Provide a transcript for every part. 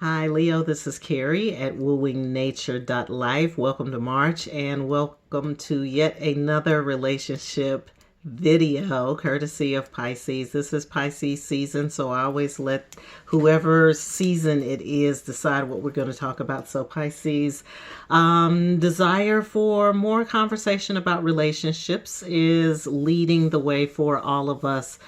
Hi, Leo. This is Carrie at wooingnature.life. Welcome to March and welcome to yet another relationship video courtesy of Pisces. This is Pisces season, so I always let whoever season it is decide what we're going to talk about. So Pisces, desire for more conversation about relationships is leading the way for all of us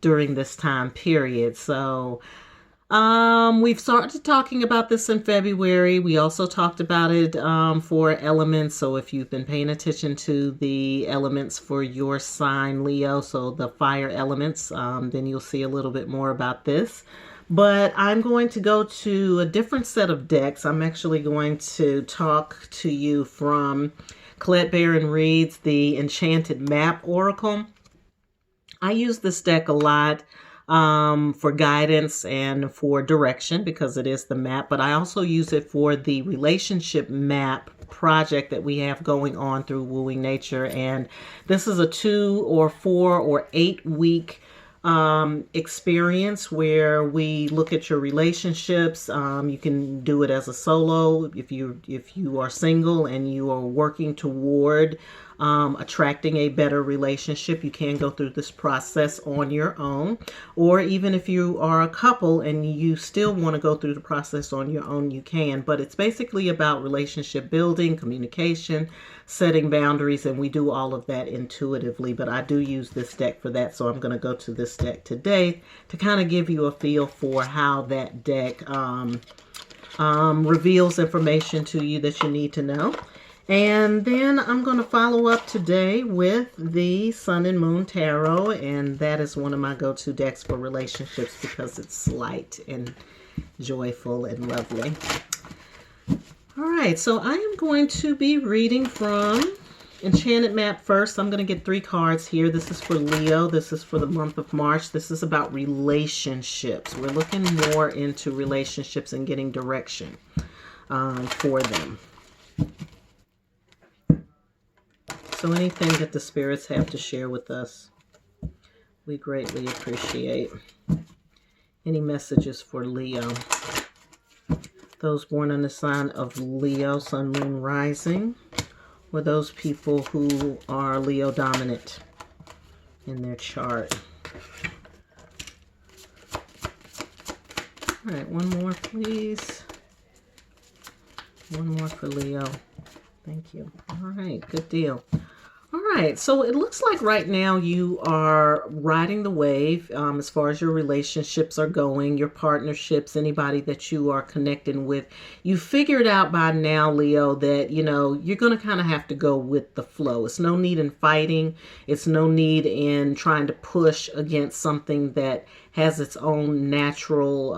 during this time period. So we've started talking about this in February. We also talked about it for elements. So if you've been paying attention to the elements for your sign, Leo, so the fire elements, then you'll see a little bit more about this. But I'm going to go to a different set of decks. I'm actually going to talk to you from Colette Baron Reed's The Enchanted Map Oracle. I use this deck a lot for guidance and for direction because it is the map, but I also use it for the relationship map project that we have going on through Wooing Nature. And this is a 2 or 4 or 8 week experience where we look at your relationships. You can do it as a solo if you are single and you are working toward attracting a better relationship. You can go through this process on your own, or even if you are a couple and you still want to go through the process on your own, you can. But it's basically about relationship building, communication, setting boundaries, and we do all of that intuitively. But I do use this deck for that, so I'm going to go to this deck today to kind of give you a feel for how that deck reveals information to you that you need to know. And then I'm going to follow up today with the Sun and Moon Tarot, and that is one of my go-to decks for relationships because it's light and joyful and lovely. All right, so I am going to be reading from Enchanted Map first. I'm going to get 3 cards here. This is for Leo. This is for the month of March. This is about relationships. We're looking more into relationships and getting direction for them. So anything that the spirits have to share with us, we greatly appreciate. Any messages for Leo? Those born in the sign of Leo, Sun, Moon, Rising, or those people who are Leo dominant in their chart. All right, one more, please. One more for Leo. Thank you. All right, good deal. All right, so it looks like right now you are riding the wave as far as your relationships are going, your partnerships, anybody that you are connecting with. You figured out by now, Leo, that, you're going to kind of have to go with the flow. It's no need in fighting. It's no need in trying to push against something that has its own natural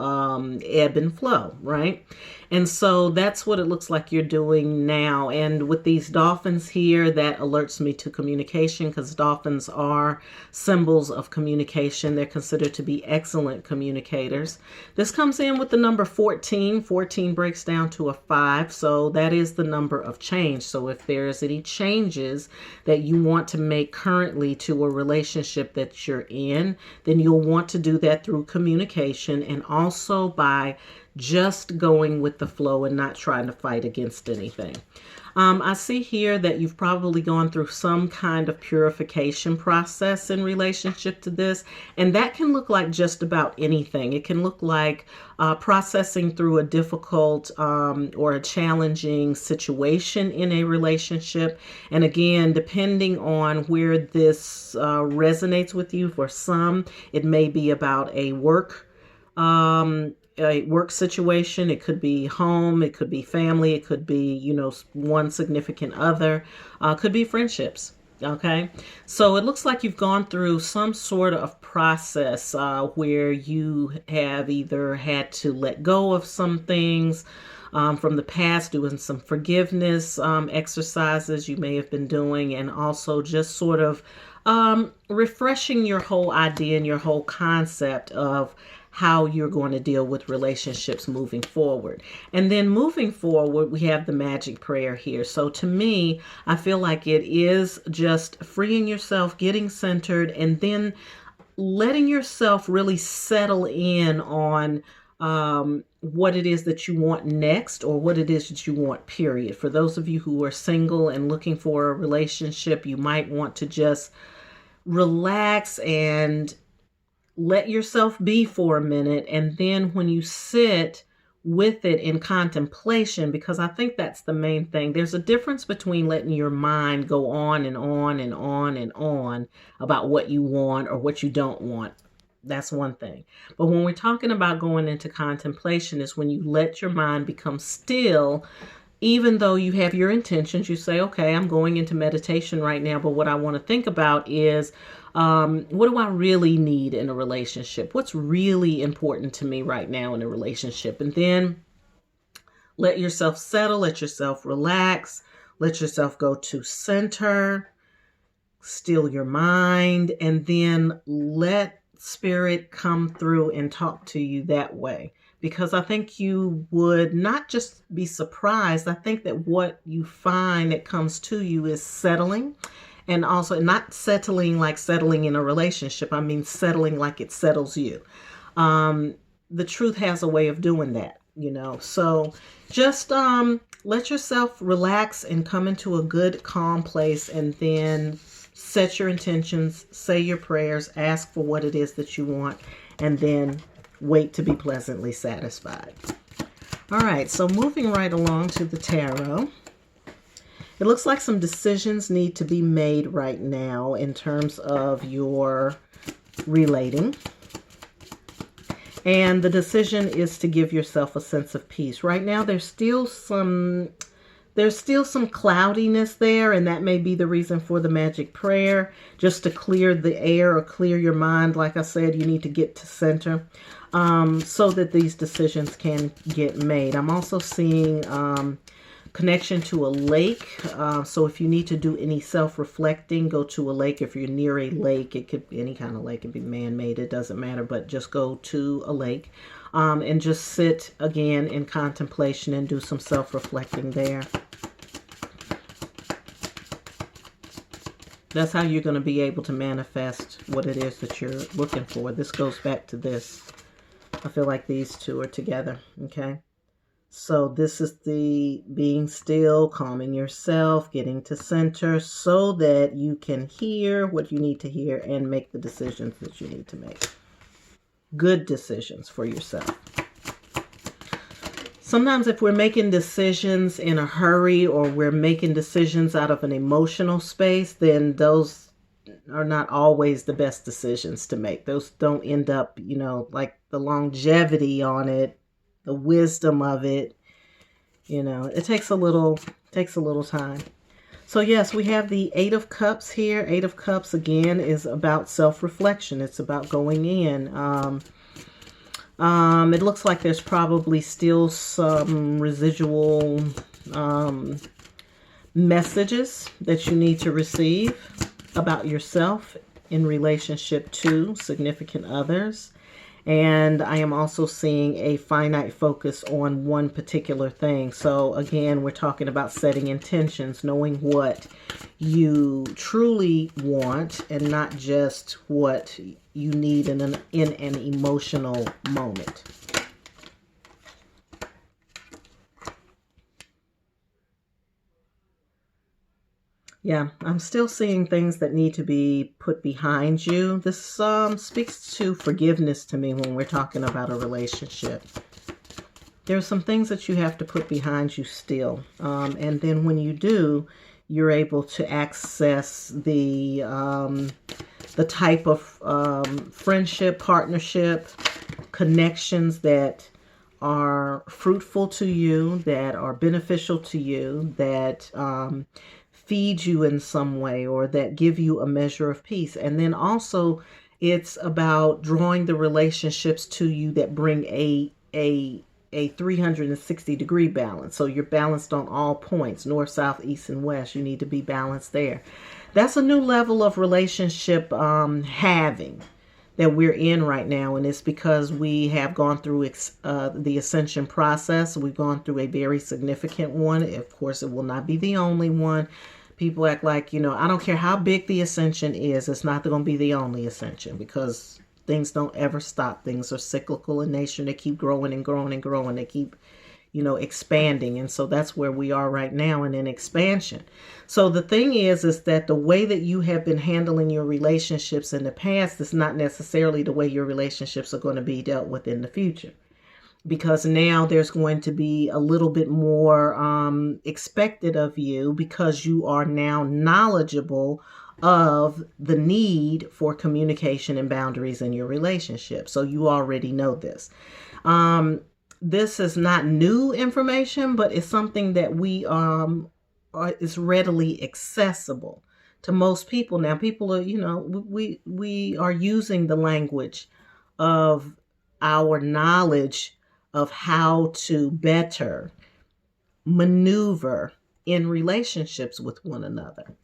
ebb and flow, right? And so that's what it looks like you're doing now. And with these dolphins here, that alerts me to communication because dolphins are symbols of communication. They're considered to be excellent communicators. This comes in with the number 14. 14 breaks down to a 5. So that is the number of change. So if there's any changes that you want to make currently to a relationship that you're in, then you'll want to do that through communication and also by just going with the flow and not trying to fight against anything. I see here that you've probably gone through some kind of purification process in relationship to this, and that can look like just about anything. It can look like processing through a difficult or a challenging situation in a relationship. And again, depending on where this resonates with you, for some, it may be about a work situation. It could be home, it could be family, it could be, one significant other, could be friendships. Okay, so it looks like you've gone through some sort of process where you have either had to let go of some things from the past, doing some forgiveness exercises you may have been doing, and also just sort of refreshing your whole idea and your whole concept of how you're going to deal with relationships moving forward. And then moving forward, we have the magic prayer here. So to me, I feel like it is just freeing yourself, getting centered, and then letting yourself really settle in on what it is that you want next, or what it is that you want, period. For those of you who are single and looking for a relationship, you might want to just relax and let yourself be for a minute. And then when you sit with it in contemplation, because I think that's the main thing. There's a difference between letting your mind go on and on and on and on about what you want or what you don't want. That's one thing. But when we're talking about going into contemplation, is when you let your mind become still. Even though you have your intentions, you say, okay, I'm going into meditation right now, but what I want to think about is, what do I really need in a relationship? What's really important to me right now in a relationship? And then let yourself settle, let yourself relax, let yourself go to center, still your mind, and then let spirit come through and talk to you that way. Because I think you would not just be surprised. I think that what you find that comes to you is settling. And also not settling like settling in a relationship. I mean, settling like it settles you. The truth has a way of doing that, So just let yourself relax and come into a good, calm place, and then set your intentions, say your prayers, ask for what it is that you want, and then wait to be pleasantly satisfied. All right, so moving right along to the tarot. It looks like some decisions need to be made right now in terms of your relating. And the decision is to give yourself a sense of peace. Right now, there's still some cloudiness there, and that may be the reason for the magic prayer, just to clear the air or clear your mind. Like I said, you need to get to center so that these decisions can get made. I'm also seeing connection to a lake. So if you need to do any self-reflecting, go to a lake. If you're near a lake, it could be any kind of lake. It could be man-made. It doesn't matter, but just go to a lake and just sit again in contemplation and do some self-reflecting there. That's how you're going to be able to manifest what it is that you're looking for. This goes back to this. I feel like these two are together, okay? So this is the being still, calming yourself, getting to center so that you can hear what you need to hear and make the decisions that you need to make. Good decisions for yourself. Sometimes if we're making decisions in a hurry, or we're making decisions out of an emotional space, then those are not always the best decisions to make. Those don't end up, like the longevity on it, the wisdom of it, it takes a little time. So yes, we have the 8 of Cups here. 8 of Cups again is about self-reflection. It's about going in. It looks like there's probably still some residual messages that you need to receive about yourself in relationship to significant others. And I am also seeing a finite focus on one particular thing. So again, we're talking about setting intentions, knowing what you truly want and not just what you need in an emotional moment. Yeah, I'm still seeing things that need to be put behind you. This speaks to forgiveness to me when we're talking about a relationship. There are some things that you have to put behind you still. And then when you do, you're able to access the type of friendship, partnership, connections that are fruitful to you, that are beneficial to you, that feed you in some way, or that give you a measure of peace. And then also it's about drawing the relationships to you that bring a 360-degree balance. So you're balanced on all points, north, south, east, and west. You need to be balanced there. That's a new level of relationship having that we're in right now. And it's because we have gone through the ascension process. We've gone through a very significant one. Of course, it will not be the only one. People act like, I don't care how big the ascension is, it's not going to be the only ascension, because Things don't ever stop. Things are cyclical in nature. They keep growing and growing and growing. They keep, expanding. And so that's where we are right now, in an expansion. So the thing is that the way that you have been handling your relationships in the past is not necessarily the way your relationships are going to be dealt with in the future. Because now there's going to be a little bit more expected of you, because you are now knowledgeable of the need for communication and boundaries in your relationship. So you already know this. This is not new information, but it's something that is readily accessible to most people. Now, people are, we are using the language of our knowledge of how to better maneuver in relationships with one another.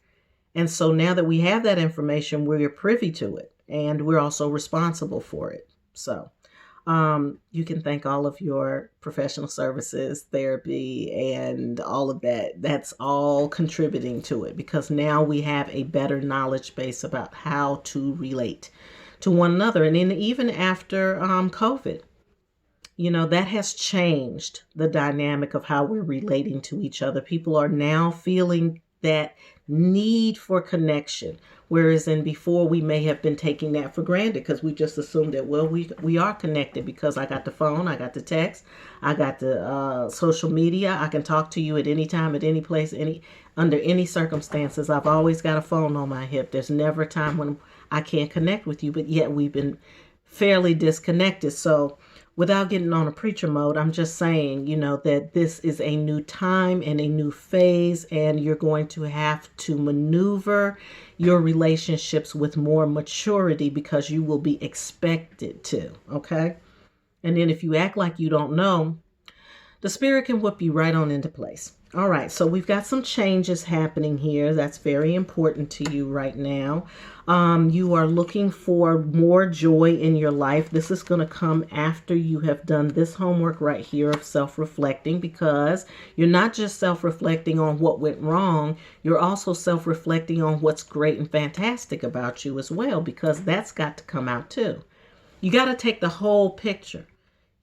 And so now that we have that information, we're privy to it, and we're also responsible for it. So you can thank all of your professional services, therapy, and all of that. That's all contributing to it, because now we have a better knowledge base about how to relate to one another. And then even after COVID, that has changed the dynamic of how we're relating to each other. People are now feeling that need for connection. Whereas in before, we may have been taking that for granted, because we just assumed that, well, we are connected because I got the phone, I got the text, I got the social media. I can talk to you at any time, at any place, under any circumstances. I've always got a phone on my hip. There's never a time when I can't connect with you, but yet we've been fairly disconnected. So without getting on a preacher mode, I'm just saying, that this is a new time and a new phase, and you're going to have to maneuver your relationships with more maturity, because you will be expected to, okay? And then if you act like you don't know, the spirit can whip you right on into place. All right, so we've got some changes happening here. That's very important to you right now. You are looking for more joy in your life. This is going to come after you have done this homework right here of self-reflecting, because you're not just self-reflecting on what went wrong. You're also self-reflecting on what's great and fantastic about you as well, because that's got to come out too. You got to take the whole picture.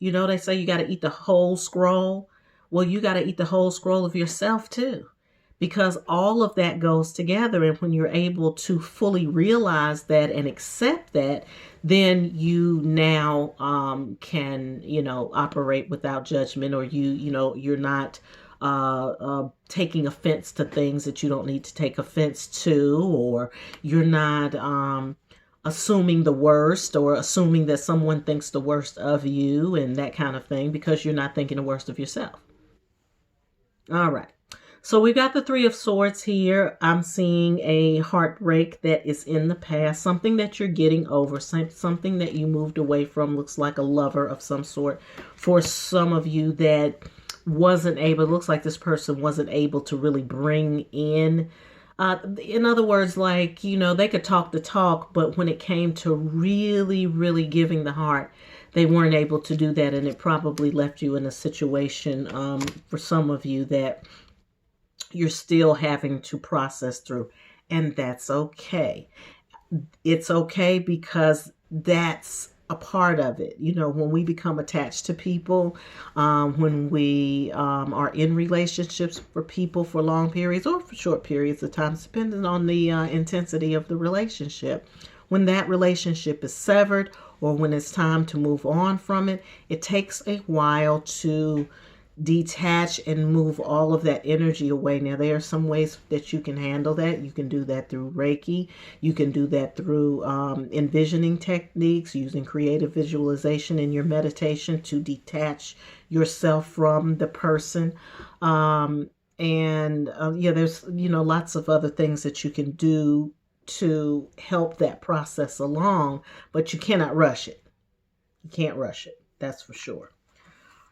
They say you got to eat the whole scroll. Well, you got to eat the whole scroll of yourself too, because all of that goes together. And when you're able to fully realize that and accept that, then you now can, operate without judgment, or you're not taking offense to things that you don't need to take offense to, or you're not assuming the worst, or assuming that someone thinks the worst of you and that kind of thing, because you're not thinking the worst of yourself. All right. So we've got the Three of Swords here. I'm seeing a heartbreak that is in the past, something that you're getting over, something that you moved away from. Looks like a lover of some sort for some of you that looks like this person wasn't able to really bring in other words, like, they could talk the talk, but when it came to really, really giving the heart, they weren't able to do that. And it probably left you in a situation for some of you that you're still having to process through. And that's okay. It's okay, because that's a part of it. When we become attached to people, when we are in relationships for people for long periods or for short periods of time, depending on the intensity of the relationship, when that relationship is severed, or when it's time to move on from it, it takes a while to detach and move all of that energy away. Now, there are some ways that you can handle that. You can do that through Reiki. You can do that through envisioning techniques, using creative visualization in your meditation to detach yourself from the person. There's, lots of other things that you can do to help that process along, but you cannot rush it. You can't rush it. That's for sure.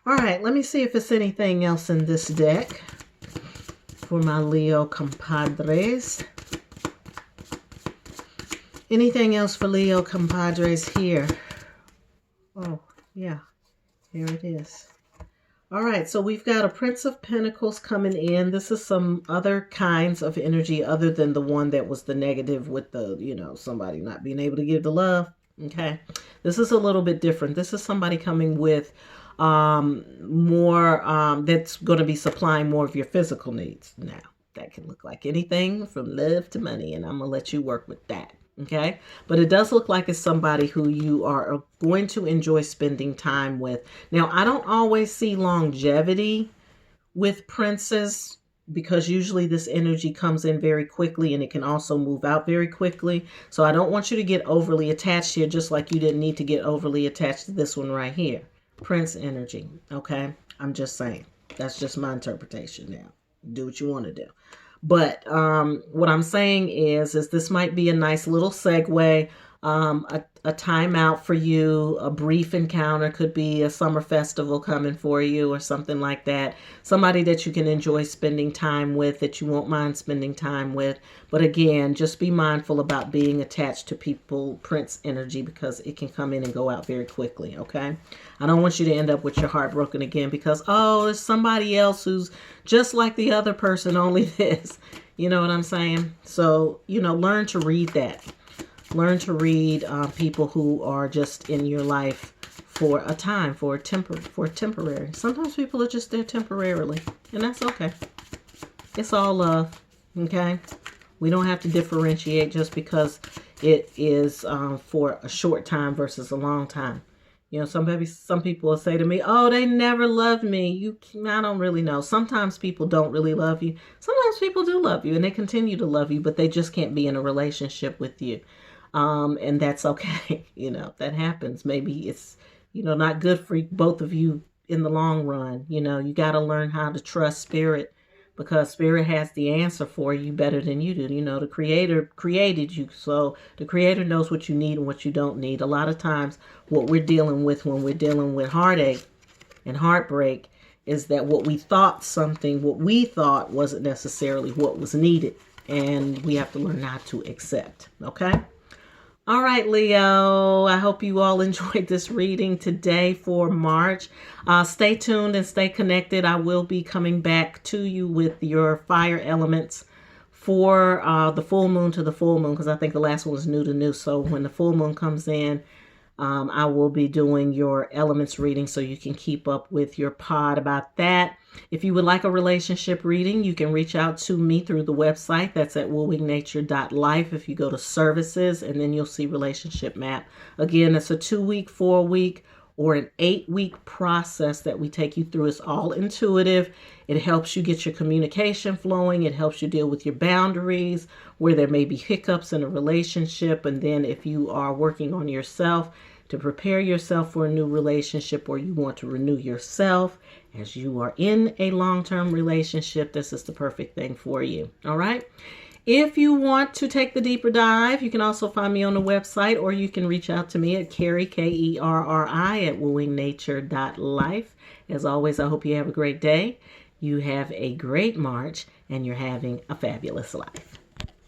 All right, let me see if there's anything else in this deck for my Leo compadres. Anything else for Leo compadres here? Oh, yeah, here it is. All right, so we've got a Prince of Pentacles coming in. This is some other kinds of energy other than the one that was the negative with the, somebody not being able to give the love. Okay. This is a little bit different. This is somebody coming with more that's going to be supplying more of your physical needs. Now, that can look like anything from love to money, and I'm going to let you work with that. Okay. But it does look like it's somebody who you are going to enjoy spending time with. Now, I don't always see longevity with princes because usually this energy comes in very quickly and it can also move out very quickly. So I don't want you to get overly attached here, just like you didn't need to get overly attached to this one right here. Prince energy. Okay. I'm just saying. That's just my interpretation now. Do what you want to do. But what I'm saying is this might be a nice little segue, a time out for you, a brief encounter, could be a summer festival coming for you or something like that. Somebody that you can enjoy spending time with, that you won't mind spending time with. But again, just be mindful about being attached to people, Prince energy, because it can come in and go out very quickly, okay? I don't want you to end up with your heart broken again because, oh, there's somebody else who's just like the other person, only this. You know what I'm saying? So, learn to read that. Learn to read people who are just in your life for a time, for temporary. Sometimes people are just there temporarily, and that's okay. It's all love, okay? We don't have to differentiate just because it is for a short time versus a long time. Some people will say to me, "Oh, they never loved me." I don't really know. Sometimes people don't really love you. Sometimes people do love you, and they continue to love you, but they just can't be in a relationship with you. And that's okay. That happens. Maybe it's, not good for both of you in the long run. You got to learn how to trust spirit because spirit has the answer for you better than you do. The creator created you. So the creator knows what you need and what you don't need. A lot of times what we're dealing with when we're dealing with heartache and heartbreak is that what we thought wasn't necessarily what was needed. And we have to learn how to accept. Okay. All right, Leo, I hope you all enjoyed this reading today for March. Stay tuned and stay connected. I will be coming back to you with your fire elements for the full moon to the full moon, because I think the last one was new to new. So when the full moon comes in, I will be doing your elements reading so you can keep up with your pod about that. If you would like a relationship reading, you can reach out to me through the website. That's at wooingnature.life. If you go to services, and then you'll see relationship map. Again, it's a 2-week, 4-week, or an 8-week process that we take you through. It's all intuitive. It helps you get your communication flowing. It helps you deal with your boundaries, where there may be hiccups in a relationship. And then if you are working on yourself to prepare yourself for a new relationship, or you want to renew yourself as you are in a long-term relationship, this is the perfect thing for you. All right. If you want to take the deeper dive, you can also find me on the website, or you can reach out to me at Kerri, Kerri, at wooingnature.life. As always, I hope you have a great day. You have a great March, and you're having a fabulous life.